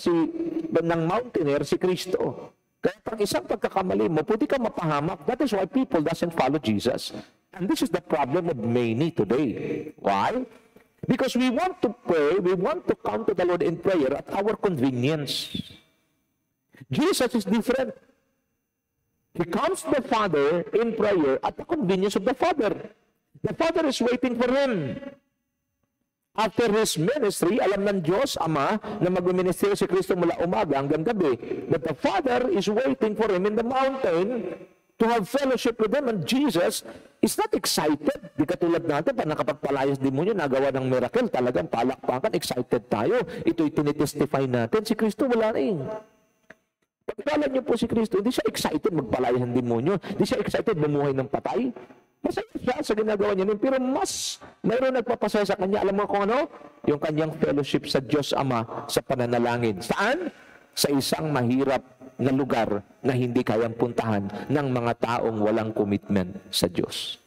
ng mountaineer, si Kristo. Kaya pag isang pagkakamali mo, pwede ka mapahamak. That is why people doesn't follow Jesus. And this is the problem of many today. Why? Because we want to pray, we want to come to the Lord in prayer at our convenience. Jesus is different. He comes to the Father in prayer at the convenience of the Father. The Father is waiting for him. After His ministry, alam ng Diyos Ama na mag-ministry si Kristo mula umaga hanggang gabi. But the Father is waiting for Him in the mountain to have fellowship with Him. And Jesus is not excited. Di katulad natin, pa nakapagpalayas demonyo, nagawa ng miracle, talagang palakpakan, excited tayo. Ito'y tinitestify natin. Si Kristo wala rin. Pagkala niyo po si Kristo, hindi siya excited magpalayas ng demonyo. Hindi siya excited bumuhay ng patay. Masaya siya sa ginagawa niya. Pero mas mayroon nagpapasaya sa kanya. Alam mo kung ano? Yung kanyang fellowship sa Diyos Ama sa pananalangin. Saan? Sa isang mahirap na lugar na hindi kayang puntahan ng mga taong walang commitment sa Diyos.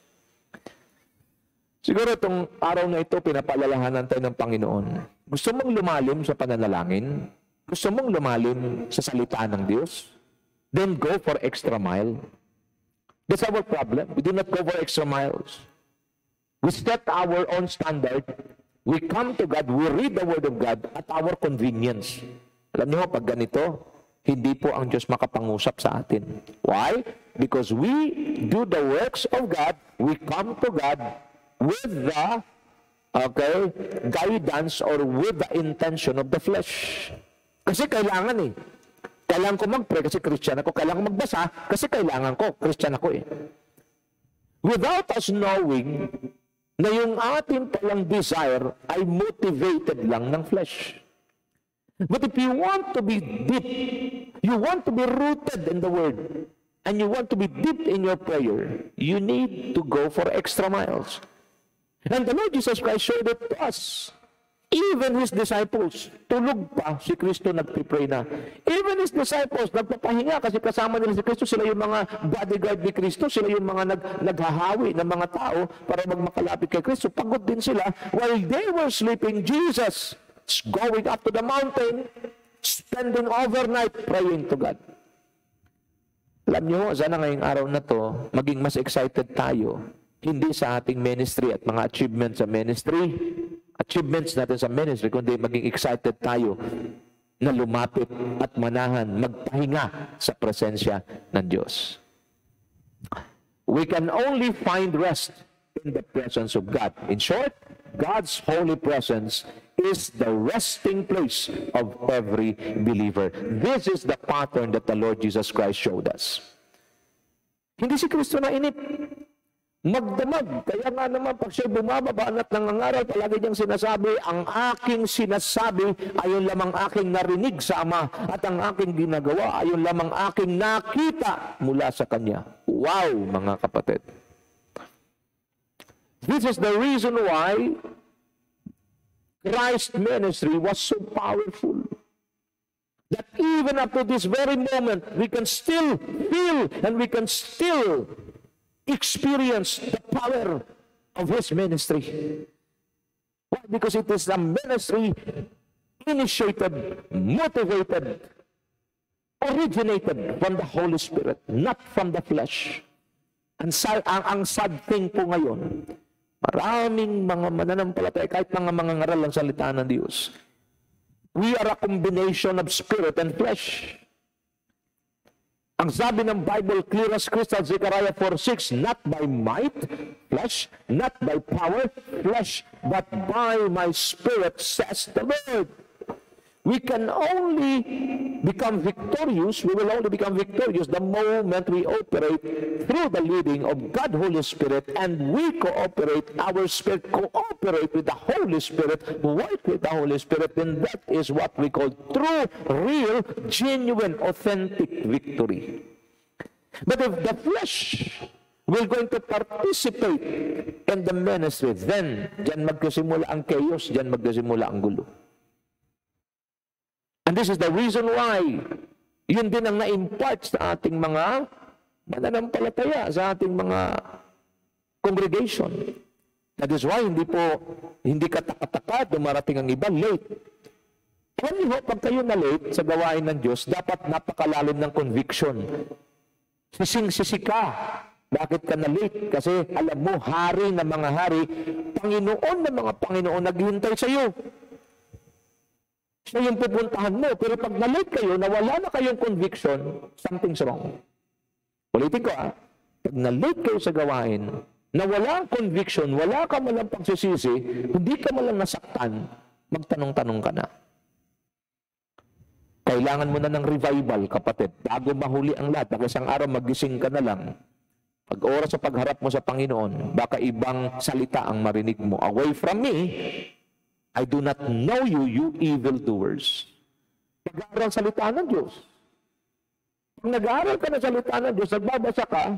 Siguro itong araw na ito, pinapaalalahanan tayo ng Panginoon. Gusto mong lumalim sa pananalangin? Gusto mong lumalim sa salita ng Diyos? Then go for extra mile. That's our problem. We do not go for extra miles. We set our own standard. We come to God, we read the Word of God at our convenience. Alam niyo, pag ganito, hindi po ang Diyos makapangusap sa atin. Why? Because we do the works of God, we come to God with the guidance or with the intention of the flesh. Kasi kailangan Kailangan ko mag-pray kasi Christian ako. Kailangan ko magbasa kasi kailangan ko. Christian ako Without us knowing na yung ating palang desire ay motivated lang ng flesh. But if you want to be deep, you want to be rooted in the Word, and you want to be deep in your prayer, you need to go for extra miles. And the Lord Jesus Christ showed it to us. Even His disciples, tulog pa, si Kristo nagpipray na. Even His disciples, nagpapahinga kasi kasama nila si Kristo, sila yung mga bodyguard ni Kristo, sila yung mga naghahawi ng mga tao para magmakalapit kay Kristo. Pagod din sila. While they were sleeping, Jesus is going up to the mountain, spending overnight praying to God. Alam nyo, sana ngayong araw na to, maging mas excited tayo, hindi sa ating ministry at mga achievements sa ministry, achievements natin sa ministry, kundi maging excited tayo na lumapit at manahan, magpahinga sa presensya ng Diyos. We can only find rest in the presence of God. In short, God's holy presence is the resting place of every believer. This is the pattern that the Lord Jesus Christ showed us. Hindi si Kristo na inip. Magdamag. Kaya nga naman, pag siya bumababa at nangangaral, palagi niyang sinasabi, ang aking sinasabi, ayon lamang aking narinig sa Ama, at ang aking ginagawa, ayon lamang aking nakita mula sa Kanya. Wow, mga kapatid. This is the reason why Christ's ministry was so powerful. That even up to this very moment, we can still feel and we can still experience the power of His ministry. Why? Because it is a ministry initiated, motivated, originated from the Holy Spirit, not from the flesh. Ang sad thing po ngayon, maraming mga mananampalataya, kahit mga mangangaral ng salita ng Diyos, we are a combination of spirit and flesh. Ang sabi ng Bible, clear as crystal, Zechariah 4:6, not by might, flesh, not by power, flesh, but by my Spirit, says the Lord. We can only become victorious, we will only become victorious the moment we operate through the leading of God, Holy Spirit, and we cooperate, our spirit cooperate with the Holy Spirit, work with the Holy Spirit, and that is what we call true, real, genuine, authentic victory. But if the flesh will going to participate in the ministry, then dyan magkasimula ang chaos, dyan magkasimula ang gulo. And this is the reason why yun din ang na-impart sa ating mga mananampalataya, sa ating mga congregation. That is why hindi ka-taka-taka, dumarating ang iba, late. Alam niyo, pag kayo na late sa gawain ng Diyos, dapat napakalalim ng conviction. Sising-sisi ka. Bakit ka na late? Kasi alam mo, hari ng mga hari, Panginoon ng mga Panginoon, naghihintay sa iyo. Siya yung pupuntahan mo. Pero pag na-late kayo, nawala na kayong conviction, something's wrong. Ulitin ko Pag na-late kayo sa gawain, na walang conviction, wala ka malang pagsisisi, hindi ka malang nasaktan, magtanong-tanong ka na. Kailangan mo na ng revival, kapatid, bago mahuli ang lahat. Baka isang araw magising ka na lang. Pag oras sa pagharap mo sa Panginoon, baka ibang salita ang marinig mo. Away from me, I do not know you, you evildoers. Nag-aaral salita ng Diyos. Pag nag-aaral ka ng salita ng Diyos, nagbabasa ka,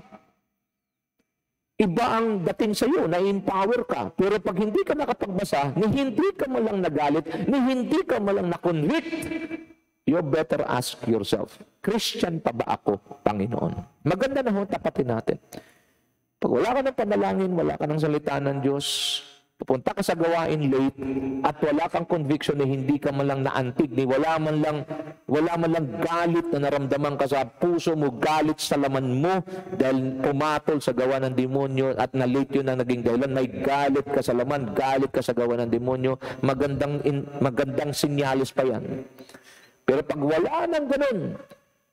iba ang dating sa iyo, na-empower ka. Pero pag hindi ka nakapagbasa, ni hindi ka malang nagalit, ni hindi ka malang na-convict, you better ask yourself, Christian pa ba ako, Panginoon? Maganda na ho, tapatin natin. Pag wala ka ng panalangin, wala ka ng salita ng Diyos, pupunta ka sa gawain late, at wala kang conviction na hindi ka malang naantig, ni wala man lang galit na naramdaman ka sa puso mo, galit sa laman mo, dahil pumatol sa gawa ng demonyo, at na-late yun ang naging dahilan, may galit ka sa laman, galit ka sa gawa ng demonyo, magandang sinyalis pa yan. Pero pag wala nang ganun,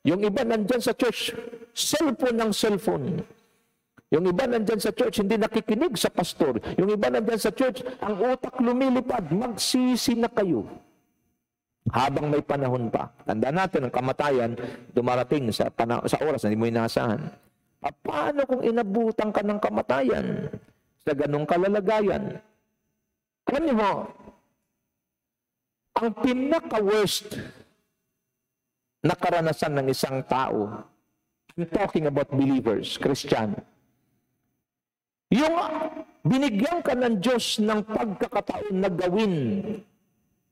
yung iba nandyan sa church, cellphone ng cellphone. Yung iba nandyan sa church, hindi nakikinig sa pastor. Yung iba nandyan sa church, ang utak lumilipad, magsisi na kayo. Habang may panahon pa. Tandaan natin, ang kamatayan, dumarating sa oras na hindi mo inaasahan. Paano kung inabutan ka ng kamatayan sa ganong kalalagayan? Alam niyo mo, ang pinaka-worst na karanasan ng isang tao, I'm talking about believers, Christian, yung binigyan ka ng Diyos ng pagkakataon na gawin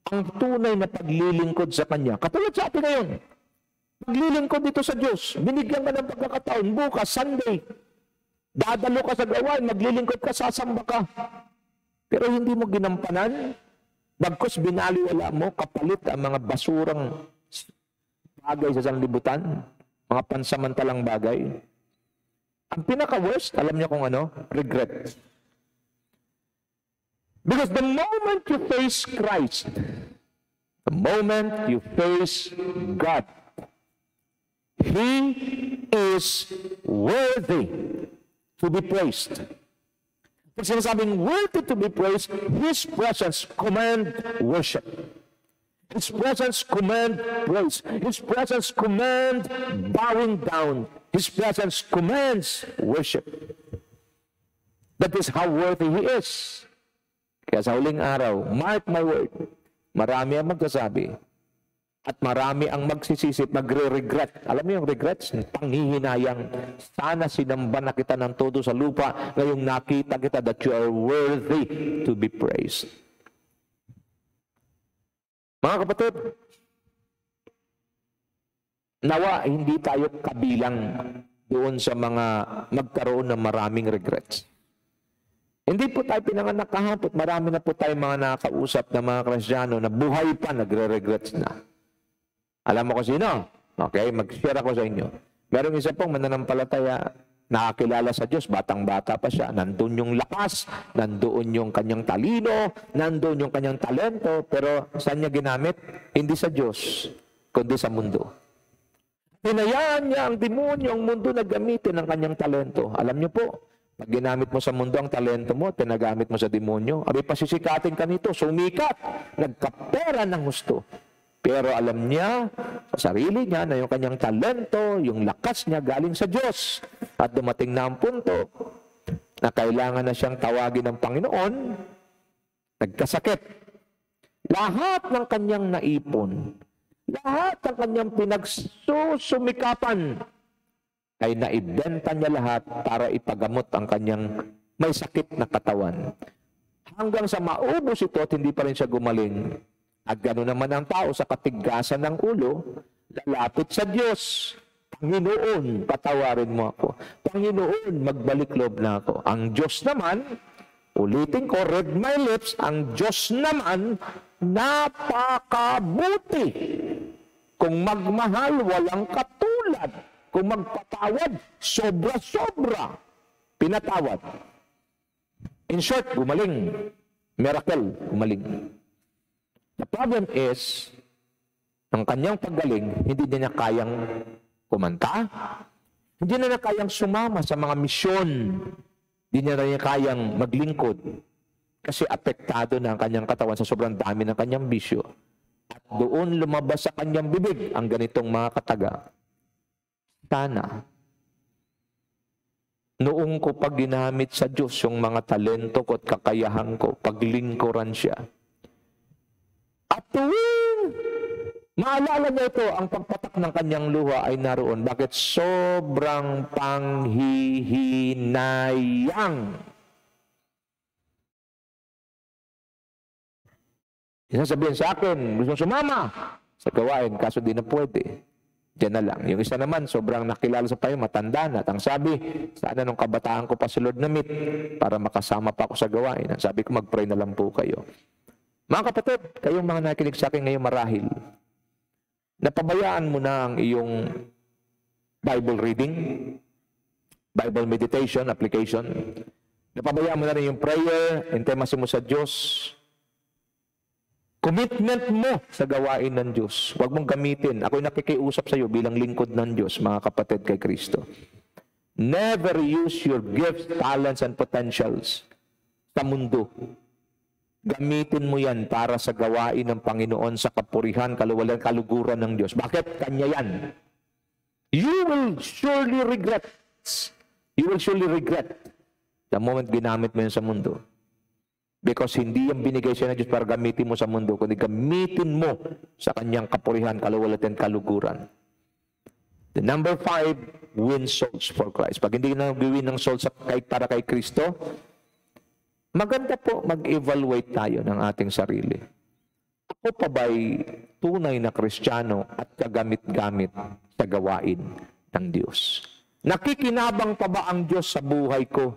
ang tunay na paglilingkod sa Kanya. Katulad sa atin ngayon, paglilingkod dito sa Diyos, binigyan ka ng pagkakataon, bukas, Sunday, dadalo ka sa gawain, maglilingkod ka, sasamba ka. Pero hindi mo ginampanan, bagkus binaliwala mo, kapalit ang mga basurang bagay sa sanlibutan, mga pansamantalang bagay. Ang pinaka-worst, alam niyo kung ano? Regret. Because the moment you face Christ, the moment you face God, He is worthy to be praised. Pag sinasabing worthy to be praised, His presence command worship. His presence command praise. His presence command bowing down. His presence commands worship. That is how worthy He is. Kaya sa huling araw, mark my word, marami ang magsasabi at marami ang magsisisi, magre-regret. Alam mo yung regrets? Panghihinayang. Sana sinamba na kita ng todo sa lupa, ngayong nakita kita that you are worthy to be praised. Mga kapatid, nawa hindi tayo kabilang doon sa mga magkaroon ng maraming regrets. Hindi po tayo pinanganak kahapon, marami na po tayo mga nakakausap na mga Kristiyano na buhay pa, nagre-regrets na. Alam mo ko sino? Okay, mag-share ako sa inyo. Merong isa pong mananampalataya, nakakilala sa Diyos, batang-bata pa siya. Nandun yung lakas, nandun yung kanyang talino, nandun yung kanyang talento, pero saan niya ginamit? Hindi sa Diyos, kundi sa mundo. Hinayaan niya ang demonyo, ang mundo na gamitin ang kanyang talento. Alam niyo po, pag ginamit mo sa mundo ang talento mo, pinagamit mo sa demonyo, abay pasisikatin ka nito, sumikat, nagkapera ng gusto. Pero alam niya, sa sarili niya, na yung kanyang talento, yung lakas niya galing sa Diyos. At dumating na ang punto na kailangan na siyang tawagin ng Panginoon, nagkasakit. Lahat ng kanyang naipon, lahat ng kanyang pinagsusumikapan, ay naibenta niya lahat para ipagamot ang kanyang may sakit na katawan. Hanggang sa maubos ito at hindi pa rin siya gumaling. At gano'n naman ang tao sa katigasan ng ulo, lalapit sa Diyos. Panginoon, patawarin mo ako. Panginoon, magbalik loob na ako. Ang Diyos naman, ulitin ko, read my lips, ang Diyos naman, napakabuti. Kung magmahal, walang katulad. Kung magpatawad, sobra-sobra. Pinatawad. In short, gumaling. Miracle, gumaling. The problem is, ang kanyang paggaling, hindi niya kayang kumanta, hindi niya kayang sumama sa mga misyon Di niya rin kayang maglingkod kasi apektado na ang kanyang katawan sa sobrang dami ng kanyang bisyo. At doon lumabas sa kanyang bibig ang ganitong mga kataga. Sana, noong ko pag ginamit sa Diyos yung mga talento ko at kakayahan ko, paglingkuran siya. At tuwing maalala niya ito, ang pagpatak ng kanyang luha ay naroon. Bakit? Sobrang panghihinayang. Sasabihin sa akin, gusto sumama sa gawain, kaso di na pwede. Diyan na lang. Yung isa naman, sobrang nakilala sa payo, matanda na. At ang sabi, sana nung kabataan ko pa si Lord na meet para makasama pa ako sa gawain. Ang sabi ko, mag-pray na lang po kayo. Mga kapatid, kayong mga nakikinig sa akin ngayon marahil, napabayaan mo na ang iyong Bible reading, Bible meditation, application. Napabayaan mo na rin yung prayer, intimacy mo sa Diyos. Commitment mo sa gawain ng Diyos. Huwag mong gamitin. Ako'y nakikiusap sa iyo bilang lingkod ng Diyos, mga kapatid kay Kristo. Never use your gifts, talents, and potentials sa mundo. Gamitin mo yan para sa gawain ng Panginoon sa kapurihan, kaluwalan, kaluguran ng Diyos. Bakit? Kanya yan. You will surely regret. You will surely regret the moment ginamit mo yan sa mundo. Because hindi yung binigay siya ng Diyos para gamitin mo sa mundo, kundi gamitin mo sa kanyang kapurihan, kaluwalhatian, kaluguran. The number 5, win souls for Christ. Pag hindi na nag-win ng souls para kay Kristo, maganda po mag-evaluate tayo ng ating sarili. Ako pa ba'y tunay na Kristiyano at kagamit-gamit sa gawain ng Diyos? Nakikinabang pa ba ang Diyos sa buhay ko?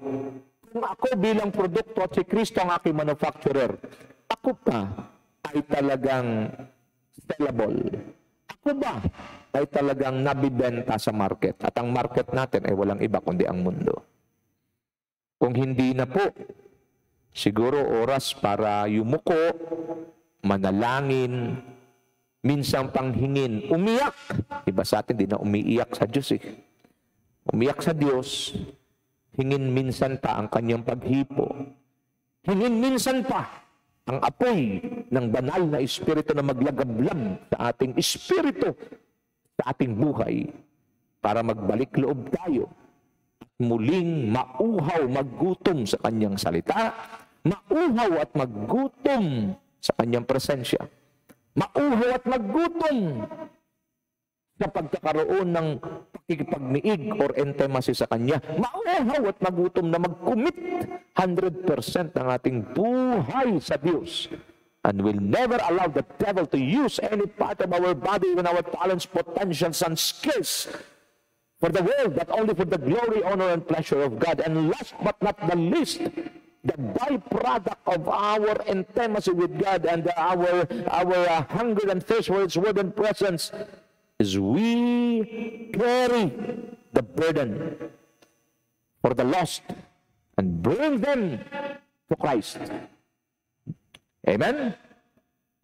Kung ako bilang produkto at si Kristo ang aking manufacturer, ako pa ay talagang sellable. Ako ba ay talagang nabibenta sa market? At ang market natin ay walang iba kundi ang mundo. Kung hindi na po, siguro oras para yumuko, manalangin, minsang panghingin, umiyak. Iba sa atin, di na umiiyak sa Diyos eh. Umiyak sa Diyos, hingin minsan pa ang kanyang paghipo. Hingin minsan pa ang apoy ng banal na Espiritu na maglagablab sa ating espiritu, sa ating buhay, para magbalik loob tayo at muling mauhaw, maggutom sa kanyang salita, mauhaw at maggutom sa kanyang presensya, mauhaw at maggutom sa pagkakaroon ng pakikipagniig or intimacy sa Kanya, mauhaw at magutom na mag-commit 100% ng ating buhay sa Diyos. And will never allow the devil to use any part of our body, even our talents, potentials, and skills for the world, but only for the glory, honor, and pleasure of God. And last but not the least, the byproduct of our intimacy with God and our hunger and thirst for His word and presence is we carry the burden for the lost and bring them to Christ. Amen?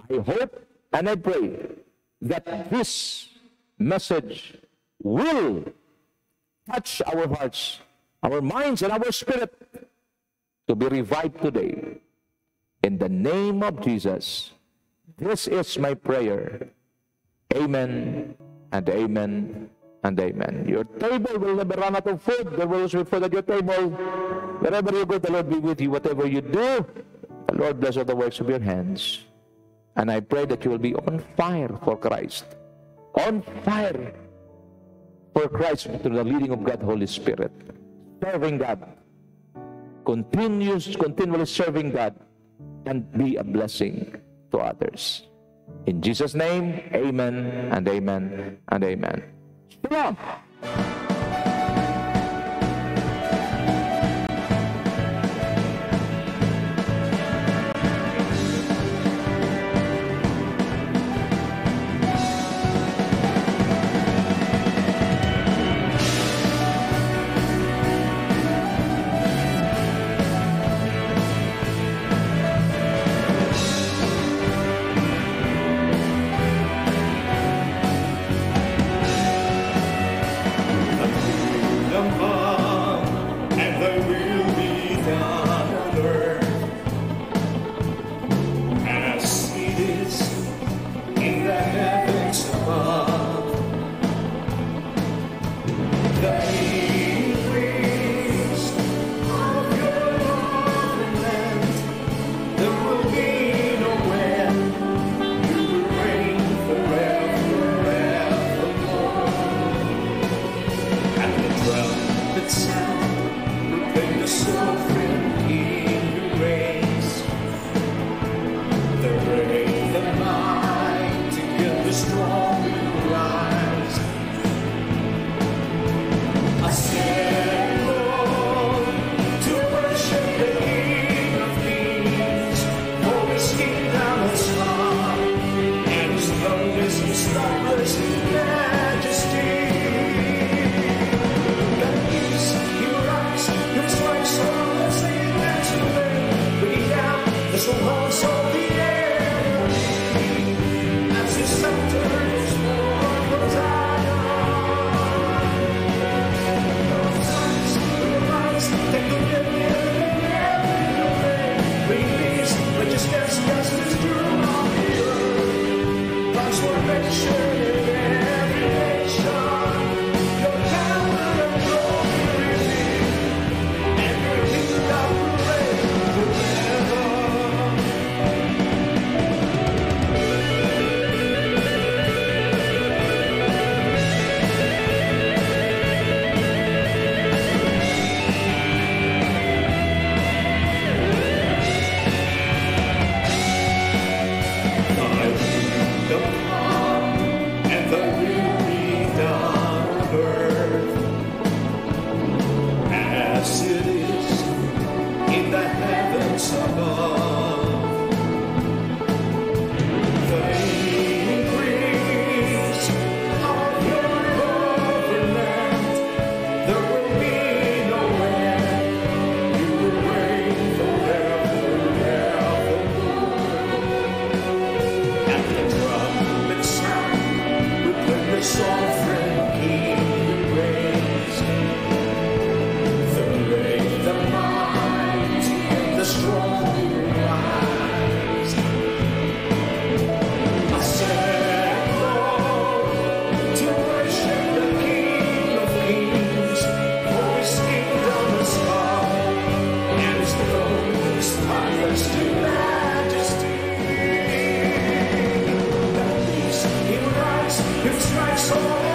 I hope and I pray that this message will touch our hearts, our minds, and our spirit to be revived today. In the name of Jesus, this is my prayer. Amen and amen and amen. Your table will never run out of food. There will always be food at your table. Wherever you go, the Lord be with you. Whatever you do, the Lord bless all the works of your hands. And I pray that you will be on fire for Christ. On fire for Christ through the leading of God, Holy Spirit. Serving God. Continually serving God and be a blessing to others. In Jesus' name, amen and amen and amen. Shalom! strong will rise. Assemble to worship the King of Kings, for His kingdom is high, and His throne is established in majesty. God gives, He rise, He strikes all the sin and to reign, bringing down the strongholds of the enemy, as His scepter goes forth from Zion. Take dominion in every domain, bring peace, righteousness, justice, truth on the earth, transformation in every nation. Your power and glory reveal, and your kingdom will reign forever. Thy kingdom come, and Thy will be done on earth, as it is in the heavens above. The increase of Your government, there will be no end. You will reign forever and ever. At the trumpet sound, with the sovereign King we praise. The great, the mighty, and the strong will rise. Assemble to worship the King of Kings, for His kingdom is come, and His throne is established in majesty. God peace, He will rise, He strikes all